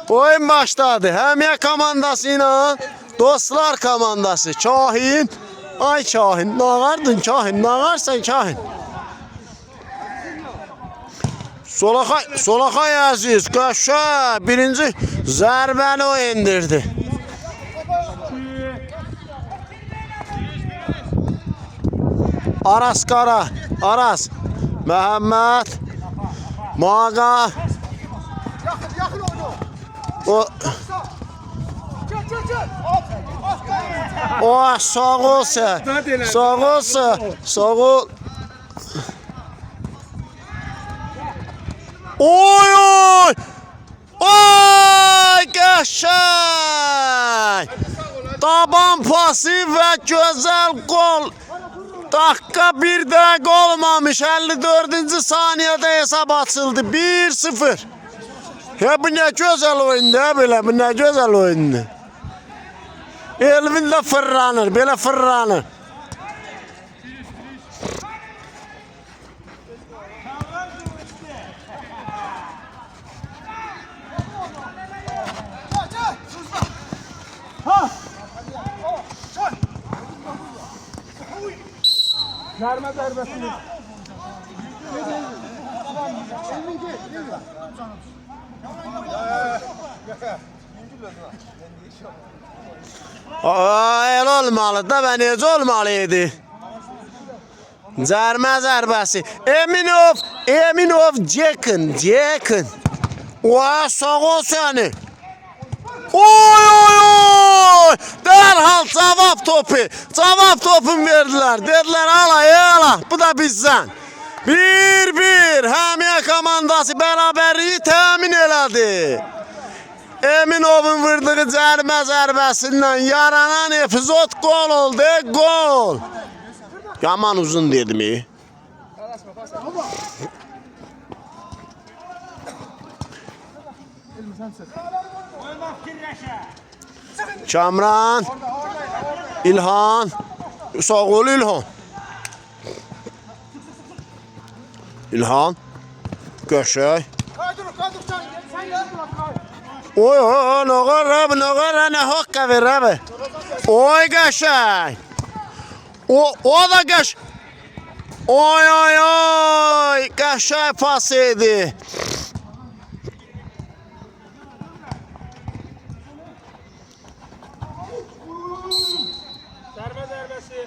Oyun başladı. Həmiyə komandası ilə Dostlar komandası. Kahin. Ay Kahin. Nağardın Kahin. Nağarsan Kahin. Solakay Əziz. Qəşə. Birinci zərbəni o indirdi. Aras Qara. Aras. Məhəmməd. Mağa. O sağ ol sen. Sağ ol sen. Sağ ol. Oy oy. Oy qəşəng. Taban pası və gözəl gol. Dakika 1 dəqiqə olmamış. 54-cü saniyədə hesab açıldı. 1-0. Ya bu ne güzel oyundu ha böyle, bu ne güzel oyundu. Elvin de fırlanır, böyle fırlanır. Verme darbesini. El olmalı da ben necə olmalıydı. Cərmə zərbəsi. Eminov Cekin. Oy sağ ol səni. Oy. Dərhal cavab topu. Cavab topunu verdiler. Dediler ala. Bu da bizden. 1-1. Həmiyə komandası bərabərliyi təmin elədi. Eminov'un vurduğu cərmə zərbəsindən yaranan epizod gol oldu. Gol. Yaman uzun dedim. Kamran. İlhan. Sağ ol İlhan. İlhan. Qəşəng. Oy noğar ne hokka ver abi. Oy qəşəng. O da qəşəng. Oy qəşəng pas idi. Zərbəsi.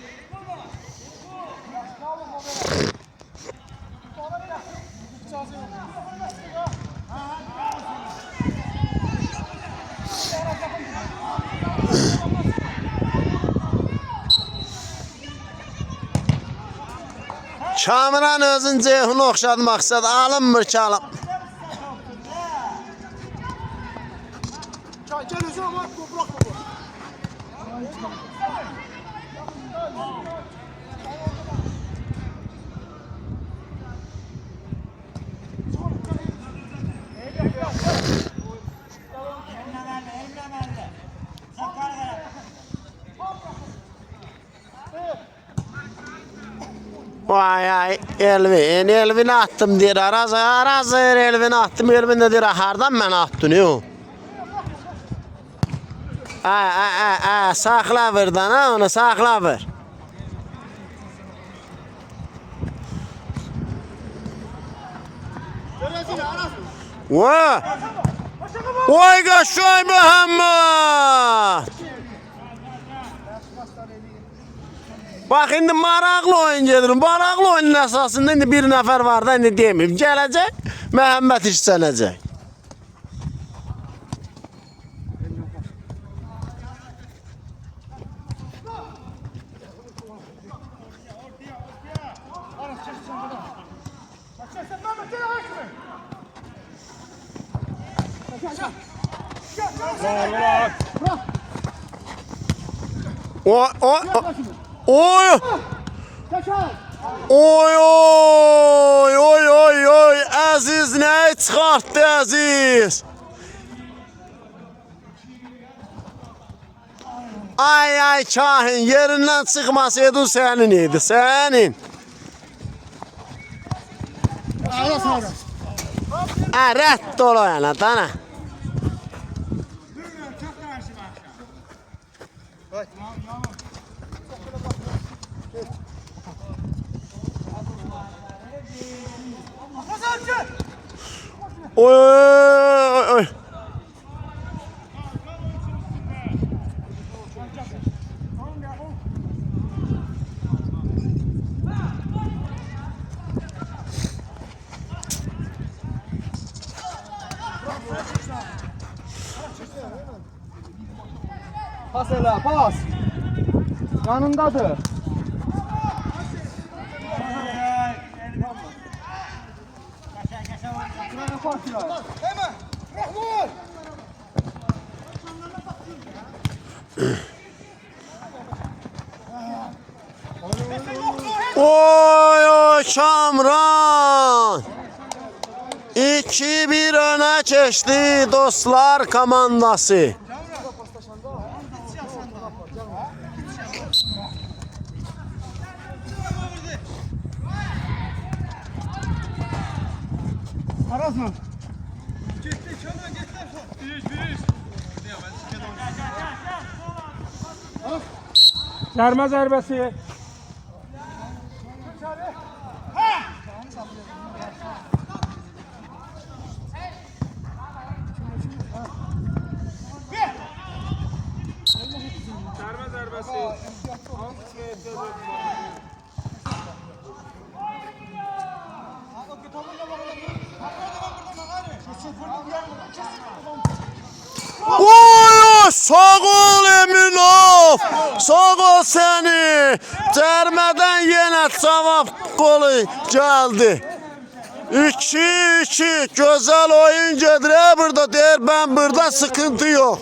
Kamran özün ceyhunu oxşadı maksat alınmır ki alım. Gel özün ama bırak baba. Vay Elvin attım der araz Elvin attım Elvin de der hardan ben attım ne o? Sakla verdan ha onu sakla ver. Vay qəşəng Məhəmməd. Bak indi maraqlı oyun gedir. Maraqlı oyunun əsasında indi bir nəfər var da indi deməyim. Gələcək Məhəmməd işlənəcək. Oy Əziz ne çıxartdı Əziz. Ay Kahin yerindən çıxmasaydı sənin idi sənin. Rədd ol o yana dana. Oy oy oy. Pas elə, pas. Yanındadır. Oy oy Kamran. 2-1 öne geçti dostlar komandası. Aras mı? Zərmə zərbəsi. Zərmə zərbəsi. Oy sağ ol Eminov. Sağ ol seni. Cərmədən yenə cavab golü geldi. 2-2 güzel oyun gedir. Burada der ben burada sıkıntı yok.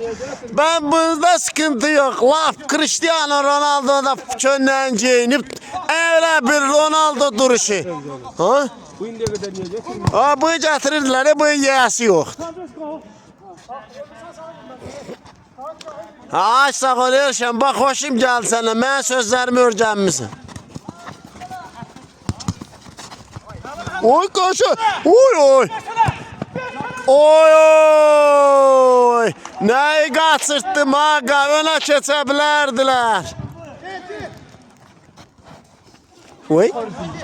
Ben burada sıkıntı yok. Laf Cristiano Ronaldo'da könden giyinip öyle bir Ronaldo duruşu. Ha? Bu indiyə qədər niyə gətirmir? Ha bu getirirdiler. Bu yiyəsi yok. Ay sağ ol Erşen. Bak hoşum geldi sana. Ben sözlerimi öğrenmişsin. Oy kaşı. Oy oy. Oy oy. Neyi kaçırttım aga. Öne geçebilirdiler. Oy.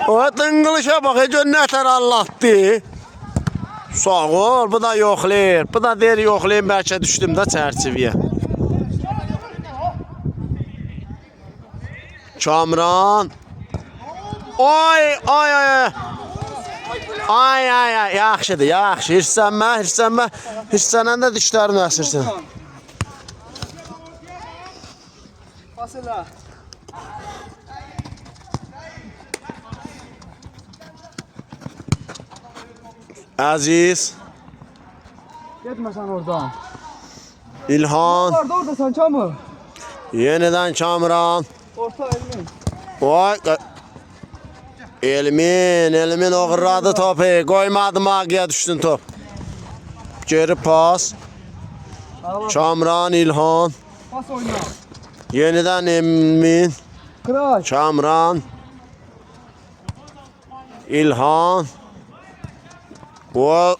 O tıngılışa bak. Cönneter Allah'tı. Sağ ol. Bu da yoxlayır. Bu da der yoxlayın. Belki düştüm de çerçeveye. Kamran. Oy ay ay. Ay ay ay. Yaxşıdır, yaxşı. Hirslənmə, hirslənmə. Hirslənəndə dişlərini əsirsən. Pas elə. Əziz, Getməsən oradan. İlhan, Orada sən Kamı. yenidən Kamran. Orta elmin. Oy. Elmin uğurladı topu. Koymadı magiye düştün top. Geri pas. Kamran, İlhan. Pas oyna. Yeniden Emin. Kıraç. Kamran. İlhan. O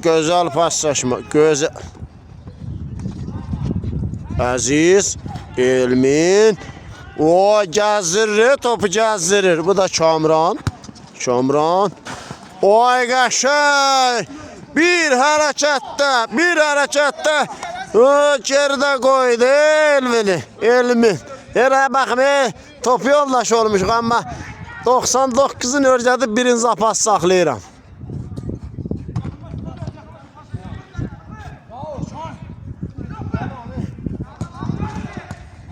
güzel paslaşma. Güzel. Aziz. Elmin. O gəzdirir, topu gəzdirir. Bu da Kamran. Kamran. Oy qəşəng. Bir hərəkətdə. O geride koydu Elmin. Yerə baxma, top yollaş olmuş ama 99'un örgədi birinci zapas saxlayıram.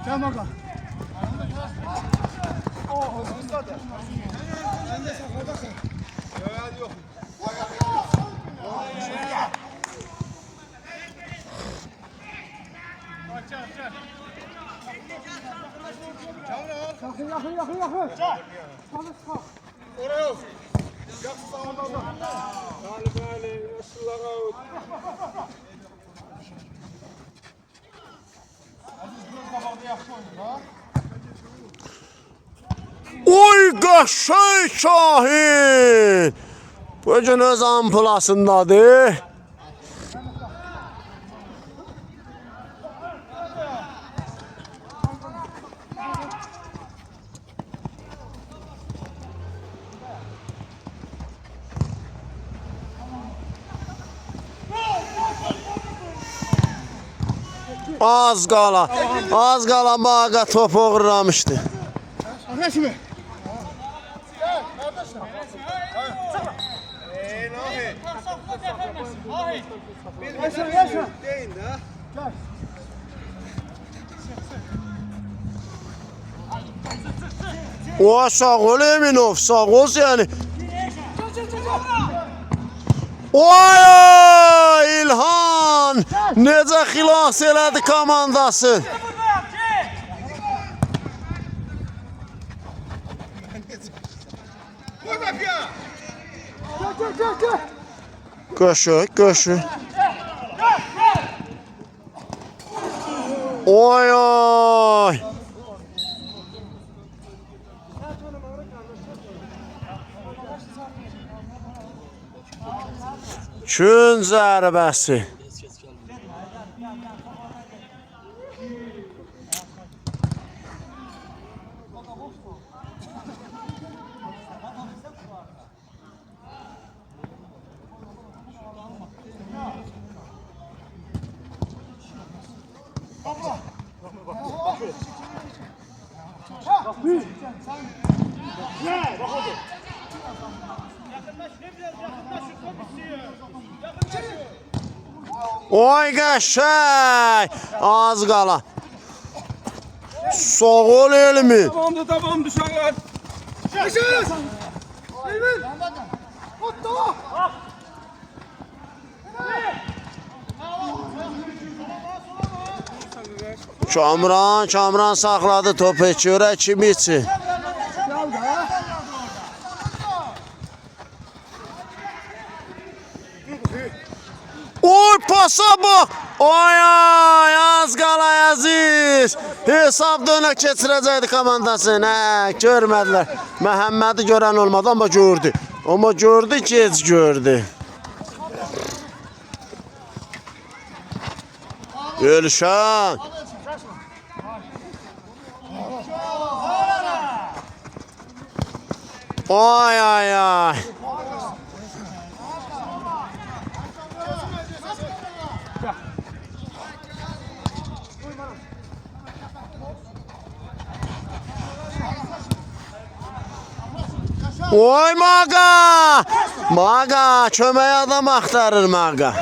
Gel bakalım. Yakın. Oraya olsun. Yakın sağında da. Galiba ısırlara oldu. Aziz biraz kapalı yaxşı oynuyor ha. Oy qəşəng Şahin. Bu gün öz ampulasındadır. Az qala Maqa top uğurlamışdı. Resmi. Yaşa. O sağ ol Eminov, sağ ol yani. Oy İlhan! Necə xilas elədi komandası? Qoşu. Oy! Çün zərbəsi. Oy qəşəng! Az qala. Sağ ol Elmi. Tamam düşenler. Yaşa. Elvin. Otta. Kamran saxladı topu. Görək kimi için. Oy pasa bak. Oy az qala Əziz. Hesab dönə keçirəcəkdi komandası. Nə görmədilər. Məhəmmədi görən olmadı amma gördü. Amma gördü gec gördü. Gülşən. Ay. Oy Maqa, kömək adam axtarır Maqa.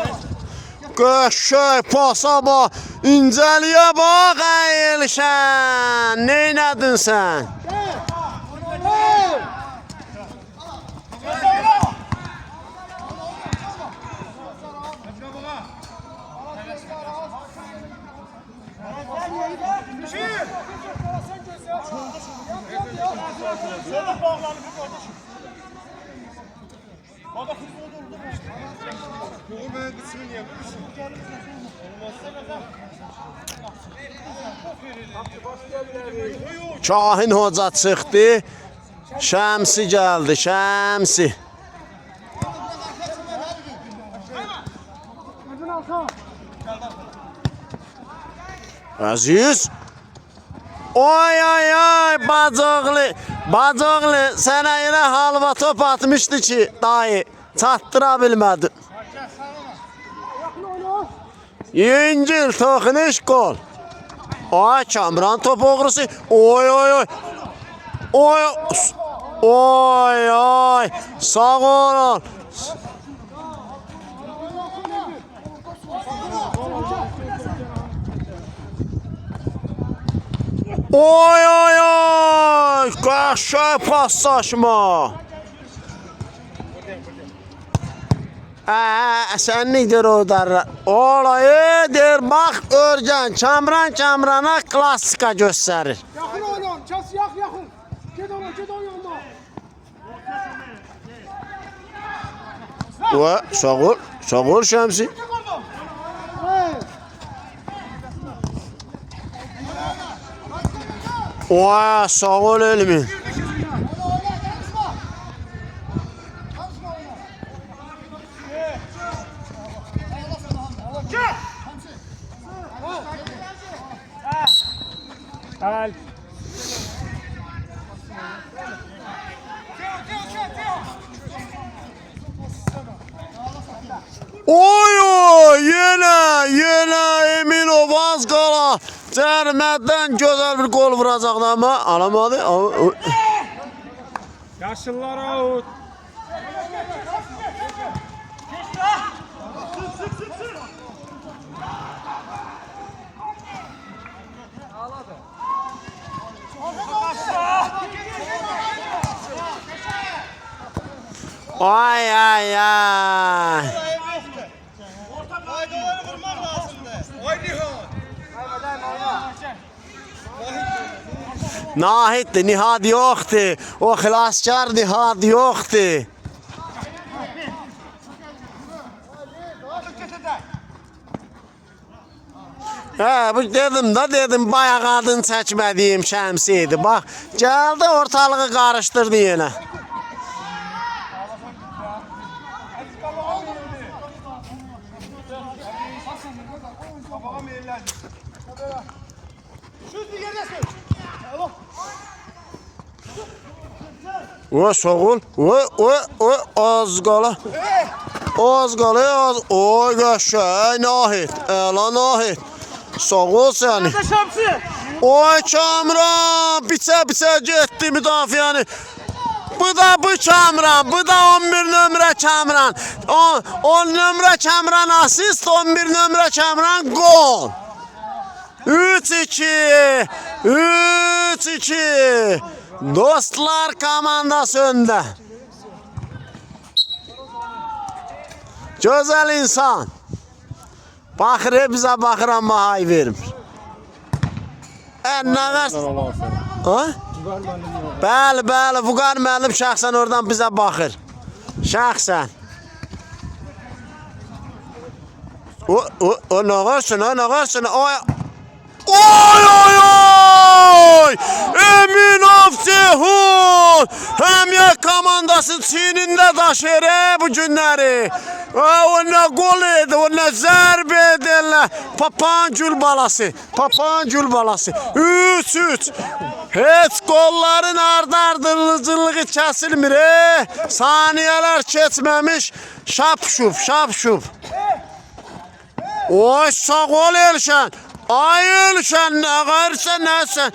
Qəşəng pasa bax, incəliyə bax Əyilşən. Neynədin sən? Şahin Hoca çıxdı. Şəmsi gəldi, Şəmsi. Əziz. Oy, bacıqlı, sənə elə halva top atmışdı ki, dayı, çatdıra bilmədi. Yüngül, toxunuş, gol. Ay, Kamran top uğrusu. Oy. Sağ olun. Oy. Qəşəng paslaşma. Sən nedir o dərlə? Olayıdır, bax Örgən, Kamrana klassika göstərir. Yaxın oynayın, kes yaxın. Ged oynayın. Sağ ol Şəmsi. Oy, sağ ol Elmi. Al. Oy, yenə Eminov az qala Cərmədən gözəl bir gol vuracaqdı amma alamadı. Yaşıllar out. Ay ay ay. Nahiddir, Nihad yoxdur. O xilaskar Nihad yoxdur. Bu dedim bayağı adın çəkmədiyim şəmsi idi. Bax, gəldi ortalığı qarışdırdı yenə. O soğul, az qala. Az qala, az. Oy qəşəng, Nahid. Əla Nahid. Soğul səni. Oy Kamran, biçə getdi müdafiəni. Bu da bu Kamran, bu da 11 nömrə Kamran. 10 nömrə Kamran asist, 11 nömrə Kamran gol. 3-2. 3-2. Dostlar komandası öndə. Gözəl insan. Baxır, bizə baxır amma hay vermir. Nə qədər? Ha? Bəli, Vüqar müəllim şəxsən oradan bizə baxır. Şəxsən. O nə qarşın? Oy! Eminov Ceyhun! Həmiyə komandası çiynində daşır bu günləri. O nə gol edi, o nə zərb edirlər. Papağan gül balası. 3-3. Heç qolların ardardılıcılığı kəsilmir. Saniyələr keçməmiş. Şap-şup. Oy, sağ ol Elşən. Ay Elşən, nə qarırsan, nəsən?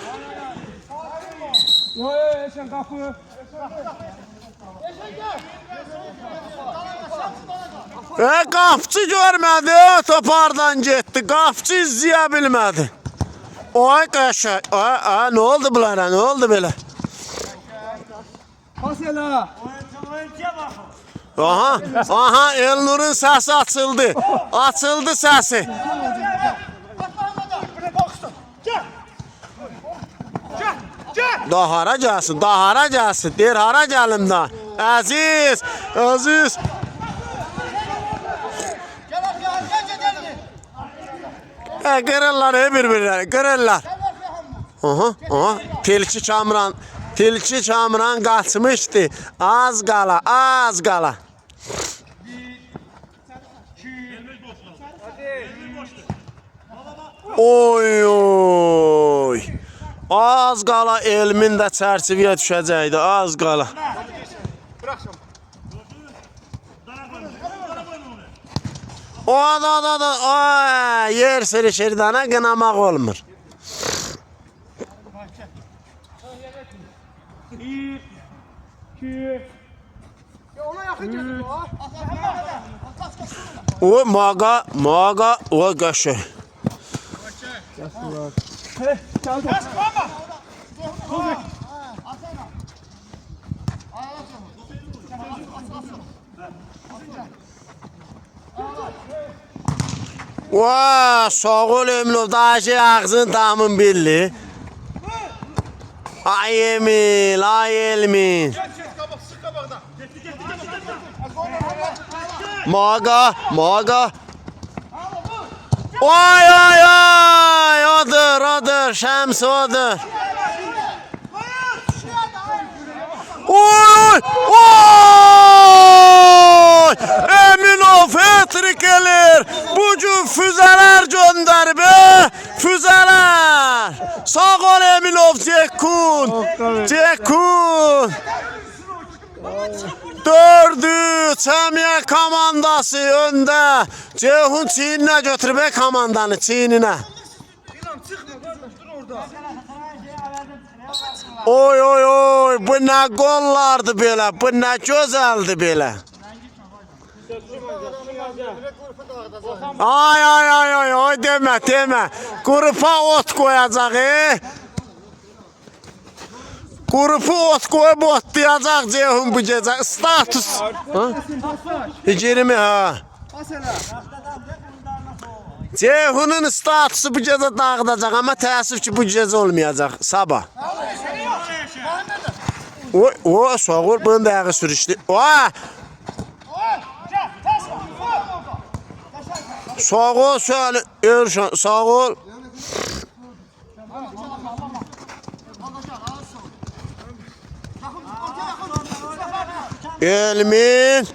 Elşən qapı. Qapçı görmədi, topardan getdi. Qapçı izləyə bilmədi. Oy qəşəng. Nə oldu bunlara? Nə oldu belə? Pas elə. Aha, Elnur'un səsi açıldı. Açıldı səsi. Da hara gəlsin, deyir hara gəlim da. Əziz. Qırırlar bir-birləri, qırırlar. Aha, Tilki Kamran qaçmışdı. Az qala. Oy. Az qala Elmin də çərçivəyə düşəcəkdi, az qala. O da yer sürüşürdana qınamaq olmur. O mağa, o qəşəng. Vay, sağ ol Eminov, daşı ağzın tamın billi. Ay Elmin. Mağa. Ay, odur, Şəms odur. Oy! Eminov hat-trick elir. Bugün füzeler gönderib, füzeler. Sağ ol Eminov, Cekun. 4-3 Həmiyə komandası öndə. Ceyhun çiyninə götürüb komandanı, çiyninə. Oy oy oy, bu ne gollardı böyle, bu ne güzeldi böyle. Ay ay ay ay ay deme. Grupa ot koyacak Grupu ot koyup otlayacak Ceyhun bu gece. Status. Hicerimi ha. Ceyhun'un statusu bu gece dağıdacak ama təəssüf ki bu gece olmayacak sabah. O sağ ol, bunun da ayağı sürüştü. Sağ ol söyle, Erşan, sağ ol. Elmin.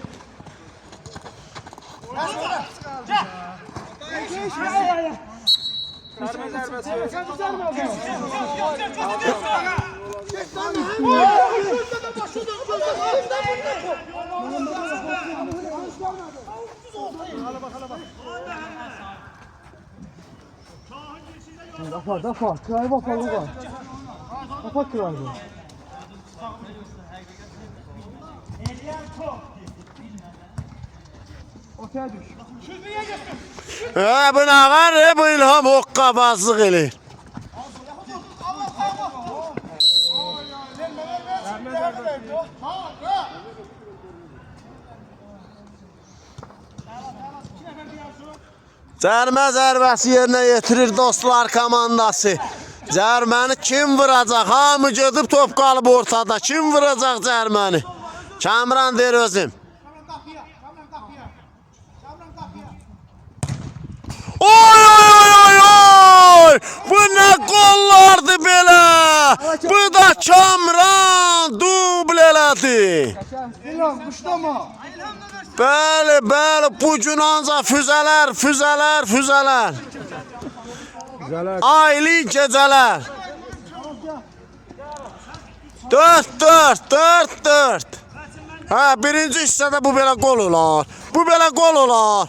Dafa. Kırayı bak oğlum. Dafa kırayı. Ortaya düş. Bu ne var bu İlham hokkabazlık elir. Cərmə zərbəsi yerinə yetirir dostlar komandası. Cərməni kim vuracaq? Hamı gedib top qalıb ortada. Kim vuracaq cərməni? Kamran der özüm. Oy oy oy oy! Bu ne gollardı belə? Bu da Kamran dubl elədi. İlham kuşlama. Bəli, bu gün ancaq füzələr. Ayli gecələr. 4-4. Hə, birinci hissədə bu belə gol olar.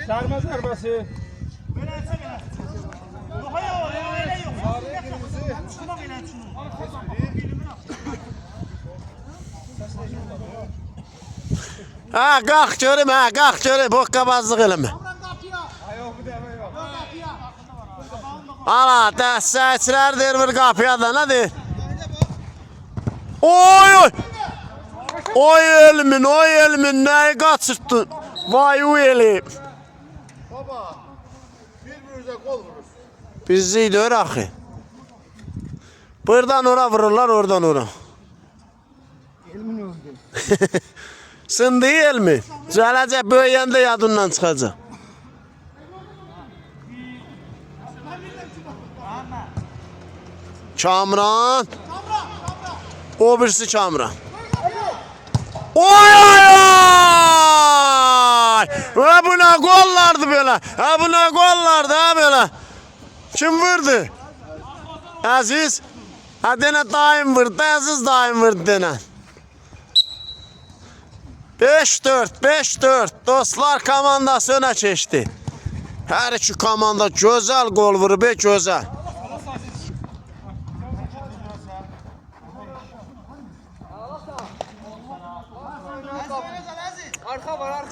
Sarma zarbası. Qalx görüm, hoqqabazlıq eləmə. Ana, dəstəkçilər dermir qapıya da, nədir? Oy! Oy Elmin, nəyi qaçırtdın? Vay o elib. Baba, bir-birinizə qol vurur. Bizi deyir axı. Buradan ora vururlar, oradan ora. Elmin öldü. Sındı elmi. Gələcək böyüyəndə yadından çıxacaq. Kamran. O birisi Kamran. Oy! Bu ne gollardı böyle? Bu ne gollardı böyle? Kim vurdu? Aziz. Dene daim vurdu. Aziz daim vurdu dene. 5-4. Dostlar komandası öne geçti. Her iki komanda güzel gol vurub, güzel. Arka var.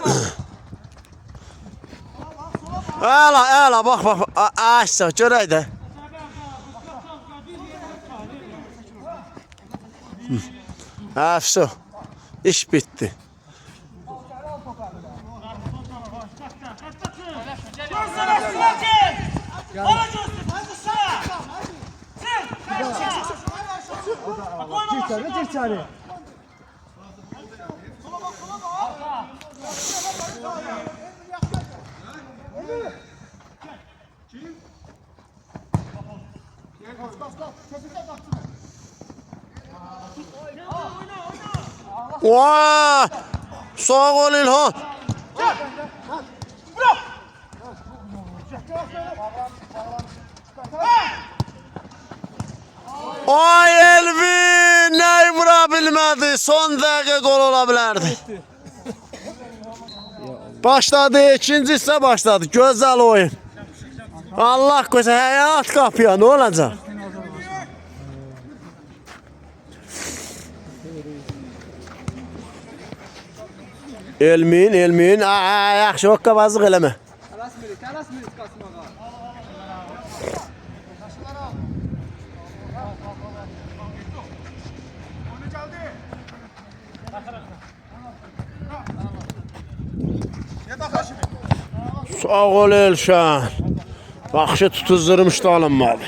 Əla, bax. Aşağı, görək də. Əfso, iş bitdi. Gir içeri. Vay! Sağ ol İlhan. Ay Elvin! Neyi vura bilmədi? Son dəqiqə gol ola bilərdi. Başladı, ikinci hissə başladı. Gözəl oyun. Allah qoysa həyat qapıya nə olacaq? Elmin, yaxşı hoqqabazlıq eləmə. Tələsmirik qaçmağa. Sağ ol Elşan. Yaxşı tutuzdurmuşdu alınmadı.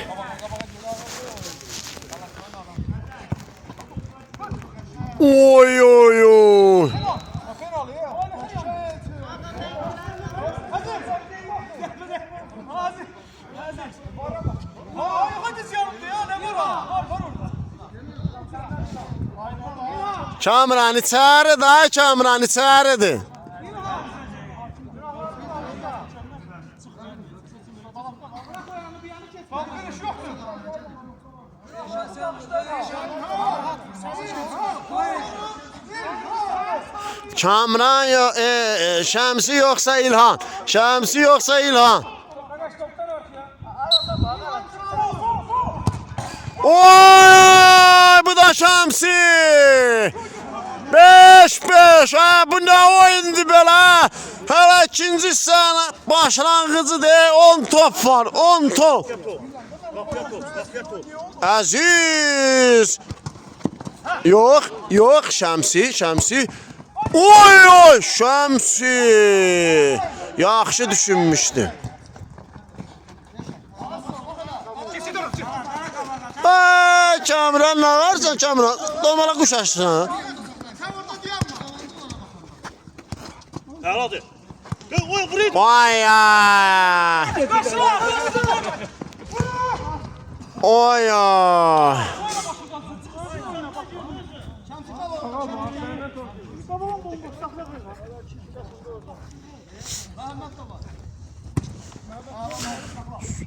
Oy oy oy. Kamran içəridir, ay Kamran içəridir. Kamran Şəmsi yoxsa İlhan? Şəmsi yoxsa İlhan? Oy, bu da Şəmsi. 5-5, ha bu ne oyundu böyle? Hele ikinci hissənin başlanğıcı de 10 top var, 10 top. Aziz. Yok, Şəmsi. Oy, Şəmsi. Yaxşı düşünmüşdü. Ay Kamran, ne varsan Kamran? Domala kuş açsın. Vay ya. Oy ya.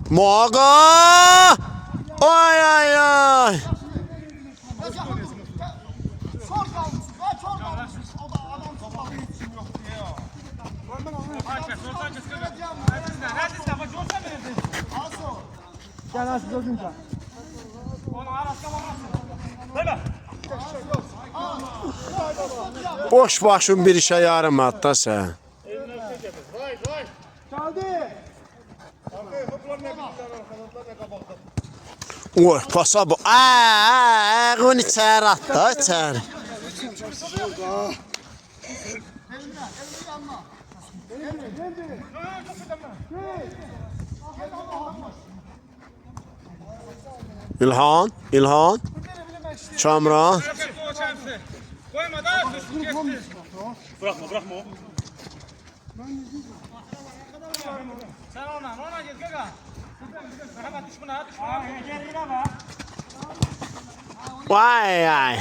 Maga. Ay ay ay. Gel Aziz özünce. Boş başın bir işe yaramadı da sen. Geldi. Oy, pasa bu. Ayağını içeri at da içeri. İlhan. Kamran. Koyma da geçti. Bırakma o. Sen ona gel gaga. Hemen düş buna. Gerine bak. Vay ay.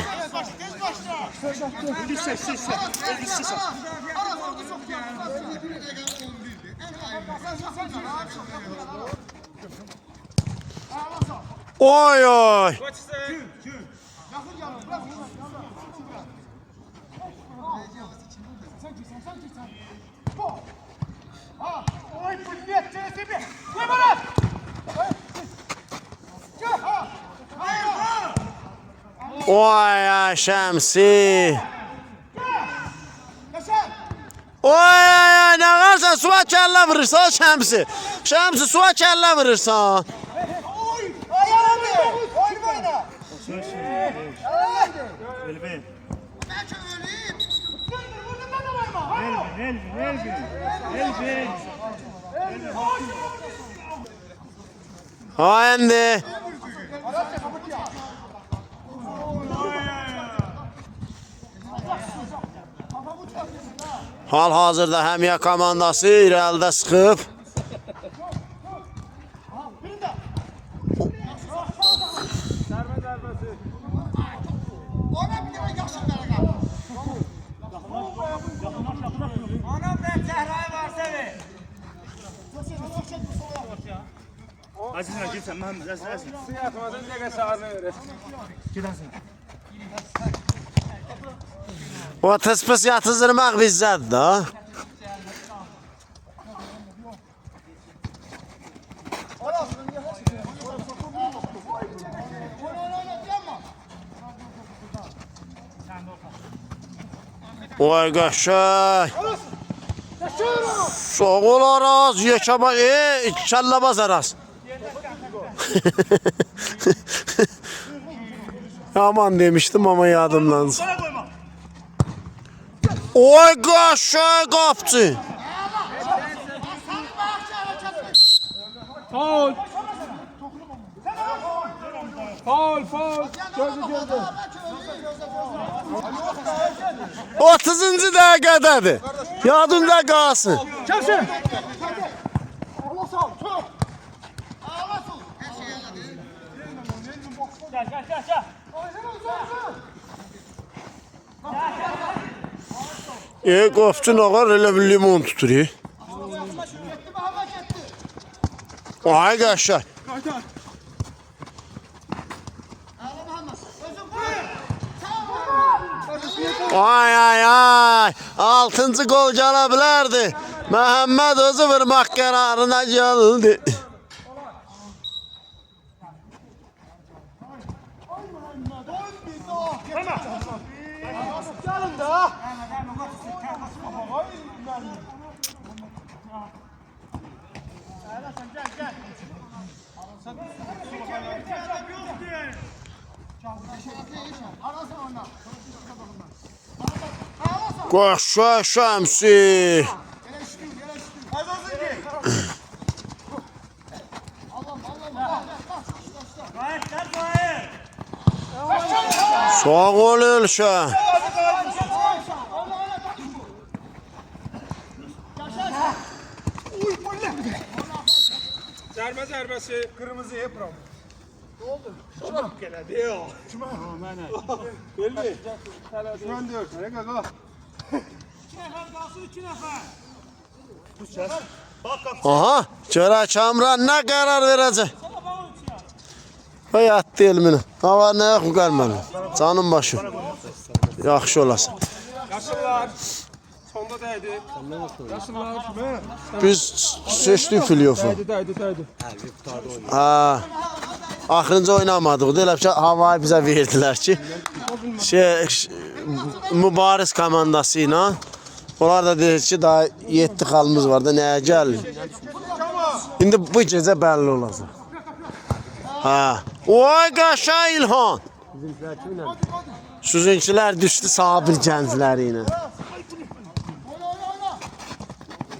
Oy oy. Oy ya Şəmsi. Oy ne varsa suya kelle vurursan Şəmsi. Şəmsi suya kelle vurursan. Ha endi. Hal-hazırda həmiyə komandası irəlidə sıxıb. Aziz'ine git sen Mehmet. Aziz. Siyatımızın ne sağını verir. Gidersin. O tıspıs yatızdırmaq bizzədir da. Vay qəşəng. Sağ ol Araz, yekəba, kəlləbaz Araz. Aman demiştim ama yadımdan. Oy qəşəng qapçı. Faul. Faul. Gözü. 30-cu dəqiqədədir. Yadında qalsın. Çapsın. Gel. Qapçı nağar elə bir limon tutur. Ay qəşəng. Ay. 6-cı gol gələ bilərdi. Məhəmməd özü vurmaq qərarına gəldi. Qəşəng Şəmsi. Sağ ol Elşən. Zərbəsi. Kırmızı yapıram. Ne oldu? Çok geledi ya. Kime? Mənə. Belli. Ben diyor. Ne kadar? 2 nəfər qalsın, 2 nəfər. Aha, görək Kamran nə qərar verəcək? Hayat elmini. Hava nə yox gəlməli. Canım başı. Yaxşı olasın. Yaşlılar. Sonda dəydi. Yaşlılar. Biz seçdik filyofu. Dəydi. Ha. Axırıncı oynamadıq. Deyirlər ki, havayı bizə verdilər ki, mübariz komandası ilə. Onlar da deyir ki, daha 7 xalımız var da nəyə gəlir? İndi bu gecə bəlli olacaq. Ha. Oy qəşəng İlhan. Sizinkilər düşdü Sabir gəncləri ilə.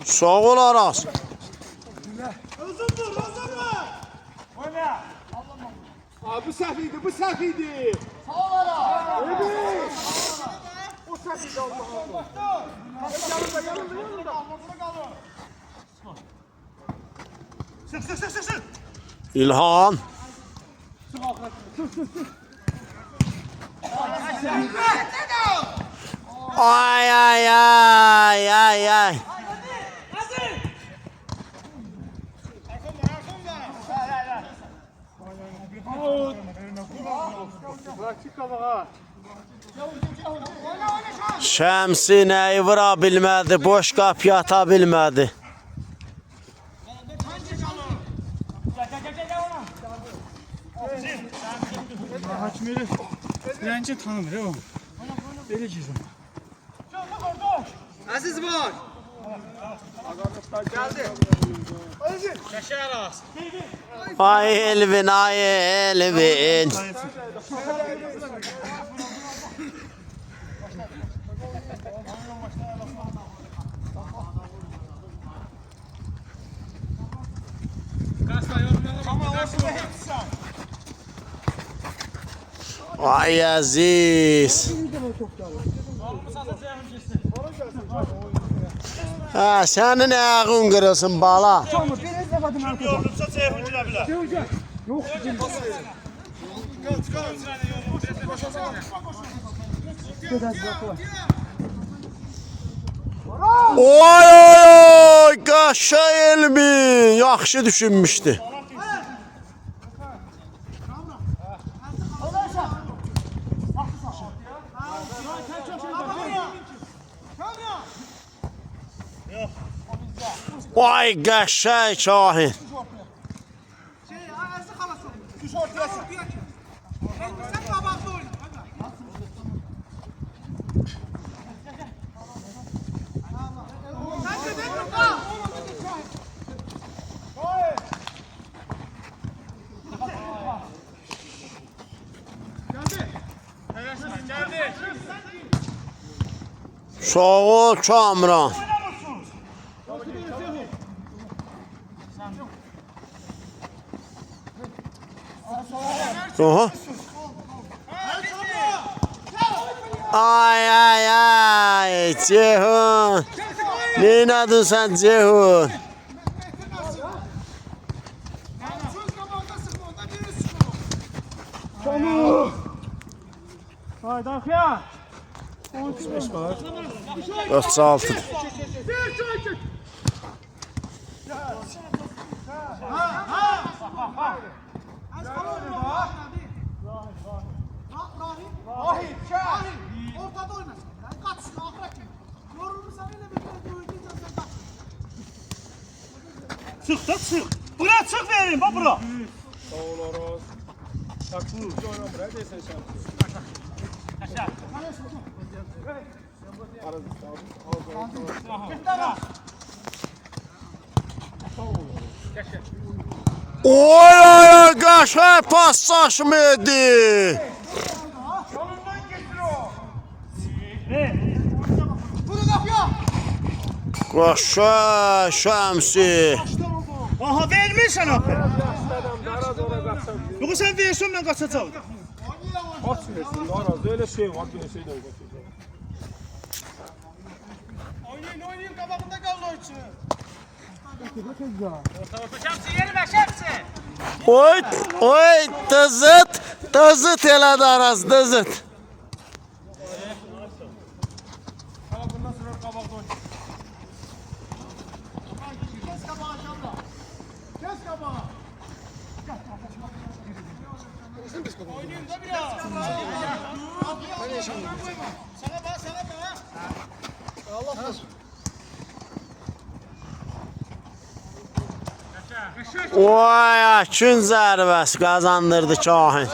Sağ ol Aras. Bu səhv idi. O səhv idi Allah. Yanında. Sık. İlhan. Ay. Şəmsi nəyi vura bilmədi, boş qapıya ata bilmədi. Hakimleri direnci tanımır ya o. Deli ki. Aziz var. Geldi. Şaşar az. Ay Elvin. Ay Aziz. Ha, sənin ayağın qırılsın bala. Oy, qəşəng Elmi. Yaxşı düşünmüşdü. Vay qəşəng Şahin. Sağ ol Kamran. Oha. Ay ay ay Ceyhun. Ne inadın sen Ceyhun? Haydi Akya. 36. Ortada oynasın. Kaçsın ahrak gibi. Yorulursan öyle bir oynayacağız. Çık da çık. Buraya çık verin bak bura. Sağ ol Aras. Taksın uçu oynan buraya değilsen şampiyon. Aras Oy oy oy kaşar paslaşmadı. Kaşar Şemsi. Aha vermişsin abi. Yoksa sen versin ben kaçacağım. Kaç versin Aras öyle şey var bir şey de yok. Oynayın kabağında kaldı o için. Oy oy tızıt elədi Aras tızıt. Bundan sonra kabağda oynayın. Kes kabağı şamda. Kes kabağı. Oynayın da biraz. Sana bak. Allah olsun. Oy Akın zərbəsi qazandırdı Kahin.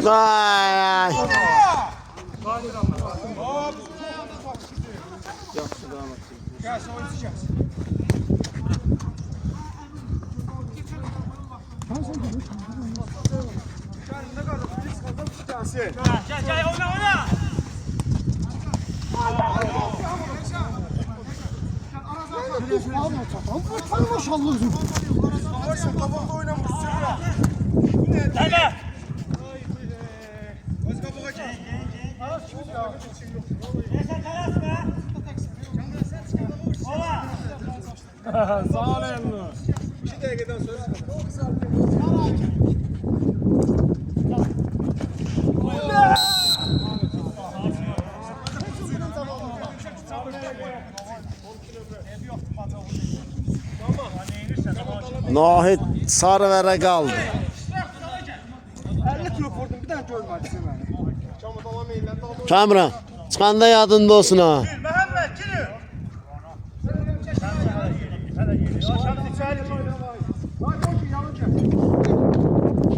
Ay ay. Gel oynayacağız. Gel oyna. Kabağda oynamışsın ya. Gel. Öz kabağa gel. Sağ ol emmi. 2 dakikadan sonra Nahid Sarıverə qaldı. 50 kilo vurdum bir tane görmedi seni. çamur davam eğlendi. Kamran çıxanda yadında olsun ha. Mehmet giriyor.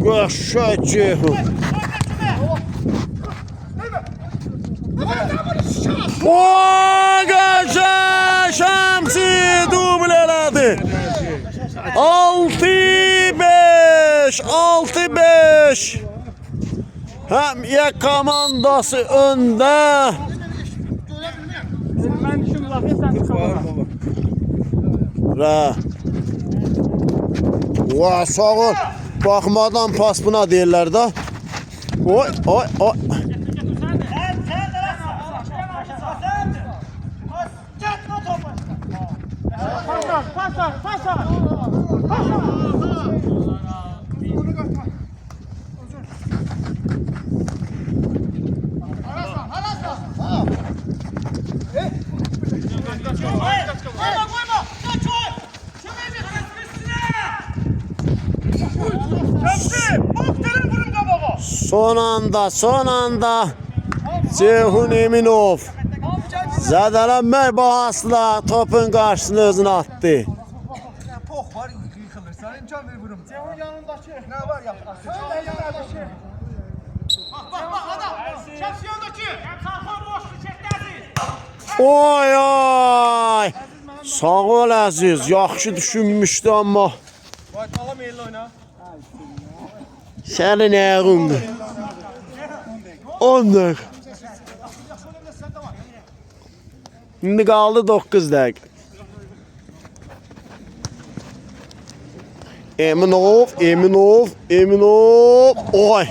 Qaşa Ceyhun. Oy qaşa Şemsi dubl elədi. 6-5. Hem ya komandası önde. Ben şimdi lafı sen çıkamam. Ra. Va sağ ol. Baxmadan pas buna deyirlər də. Oy. Pasa. Son anda Ceyhun Eminov zədələnmək bahasla topun qarşısına özünü attı. Poh var yıkılır. Sana imkan ver vurum. Ceyhun yanındaki. Ne var ya? Söyle yanındaki. Bak adam. Şamsiyondaki. Hem sarfan boşlu çekti. Oy oy. Sağ ol Əziz. Yaxşı düşünmüşdü amma. Vay alam elli oyna. Sənin ayağındır. 10 dəqiqə. İndi qaldı 9 dəqiqə. Eminov. Oy.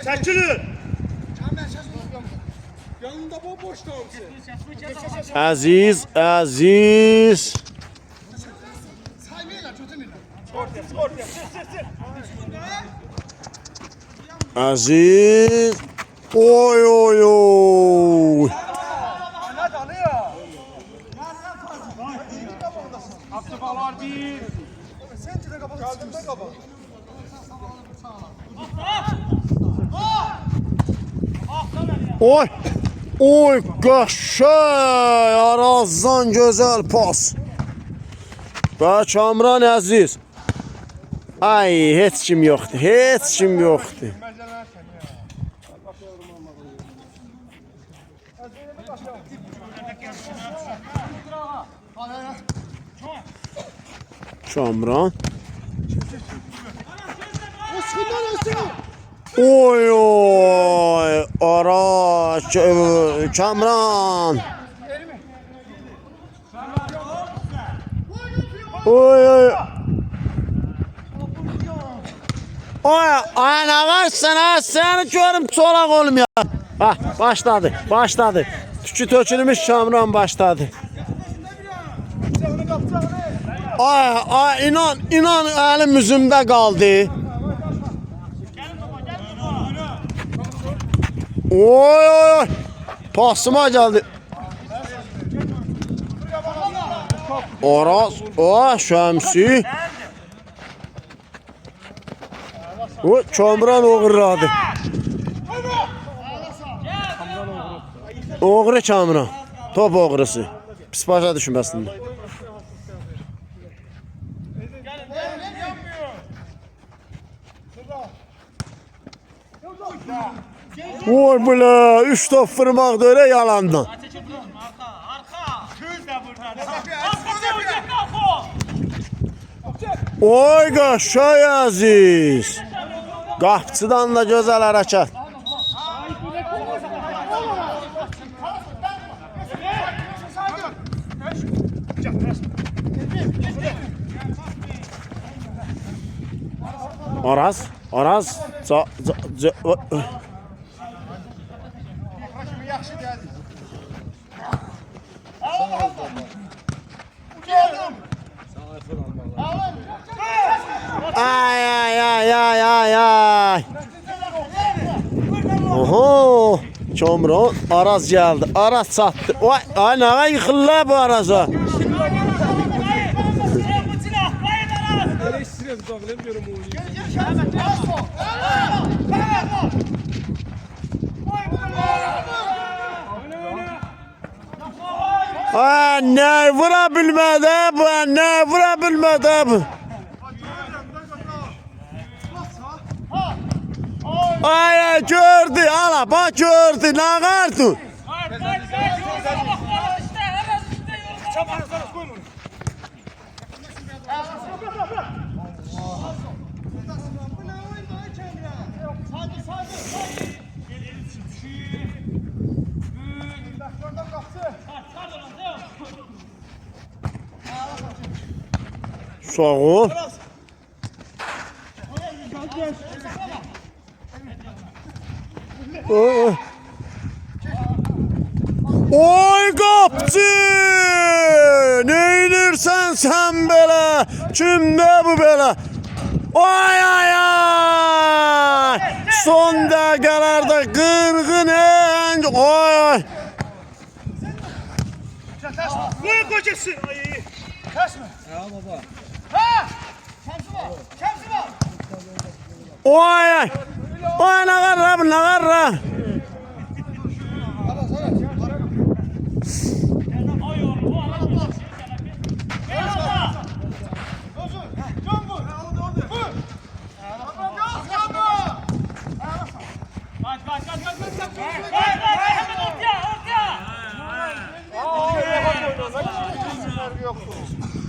Çəkilin. Yanında boş davamsı. Əziz. Əziz. Oy. Aktifalar bir. Sen de kapalı. Kalbimde kapalı. Oy qəşəng. Arazdan gözəl pas. Və Kamran Əziz. Ay, heç kim yoxdur. Kamran. Oy. Ara Kamran. Oy. Ay nə varsan ha, səni görüm çolaq olum ya. Ha, başladı. Tükü tökülmüş Kamran başladı. Ay, inan əlim üzümdə qaldı. Oy. Pasıma gəldi. Araz, Şəmsi. O Kamran oğurladı. Oğru Kamran. Top oğrusu. Pis başa düşməsin. Oy bula, 3 top vurmaq da öyle yalandan. Oy qəşəng Əziz. Qapçıdan da gözəl hərəkət. Araz. Ay. Oho, Kamran Araz geldi. Araz çatdı. Ay nə yıxırlar bu Araza. Ne vurabilmədi bu. Ay gördü, ala bak gördü, ne kartı? Sağ ol. Oy qapçı! Neynirsən sən belə? Kimdə bu belə? Ay! Son dəqiqələrdə qırğın enc. Ay! Vur kocası. Kaçma. Ya baba. Şemsi var. Ay! Ay nə qarra.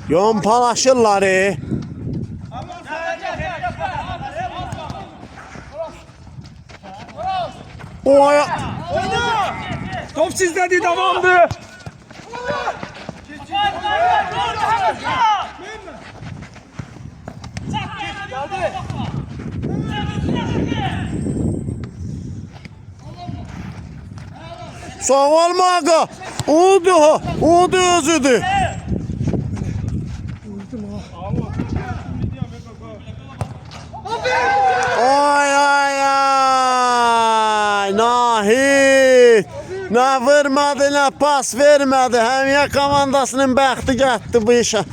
Yompalaşırlar. Oy. Top sizde tamamdı. Sağ olma aga. Udu özüdü. Ay ay ay. Nahid. Ne vermedi ne pas vermedi. Həmiyə komandasının bəxti gətdi bu işə.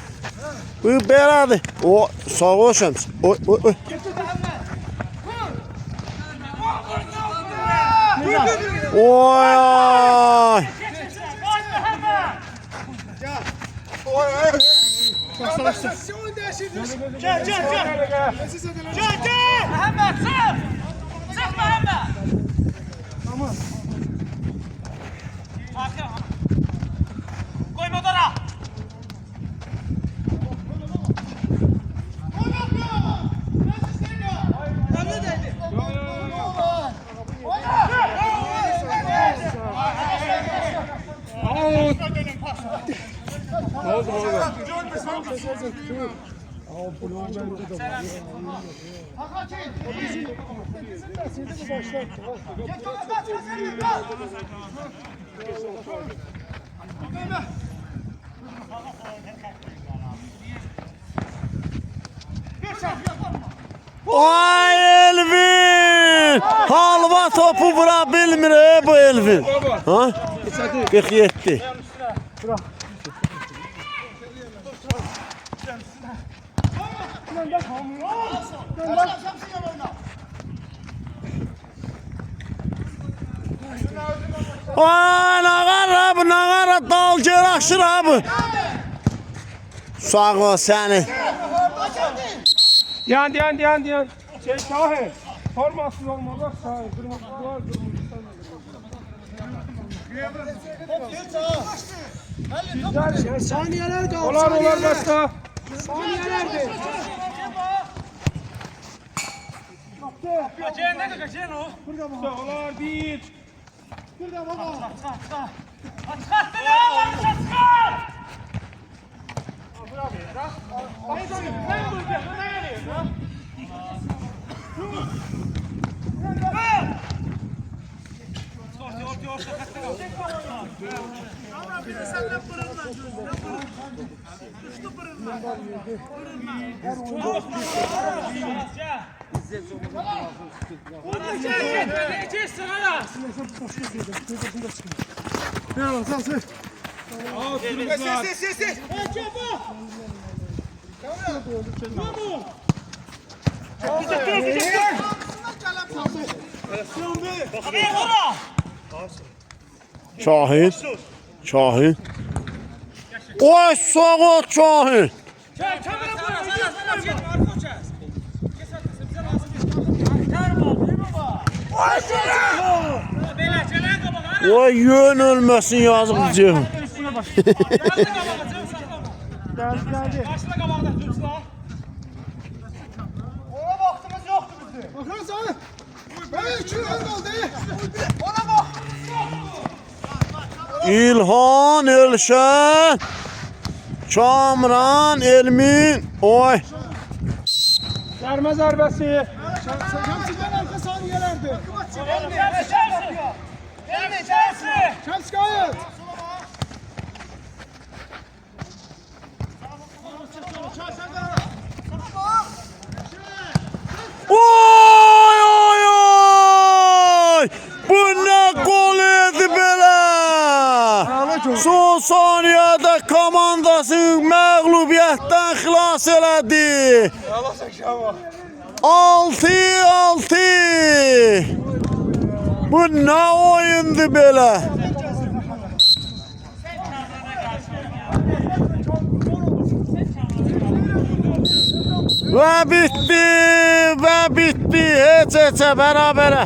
Bu belədir. O sağ ol Şəms. Oy oy oy. Oy ay. Ay Elvin! Halva topu vura bilmir bu Elvin. Ha? 47. Ay nağara dal geraşır abi. Sağ ol seni. Yan. Şey Şahin. Formasız olmalı. Şahin. Kırmızı var. Saniyeler kaldı. Olar başka. Saniyelerdi. Olar değil. Burada baba. Şahin. Oy sağ ol Şahin. Oy yön ölmesin yazıkcığım. Geldi. Ona vaktimiz yoktu bizim. Bakın sana. Ben 2 yıl kaldı. Ona bak. İlhan, Elşən, Kamran, Elmin. Oy. Serme zərbesi. Şemsi'den arka saniyelerdi. Chelsea! Şems gayet. Oy oy oy! Bu ne gol idi belə? Son saniyədə komandasını məğlubiyyətdən xilas elədi. 6-6. Bu ne oyundu belə? Ve bitti, heç-heçə bərabərə.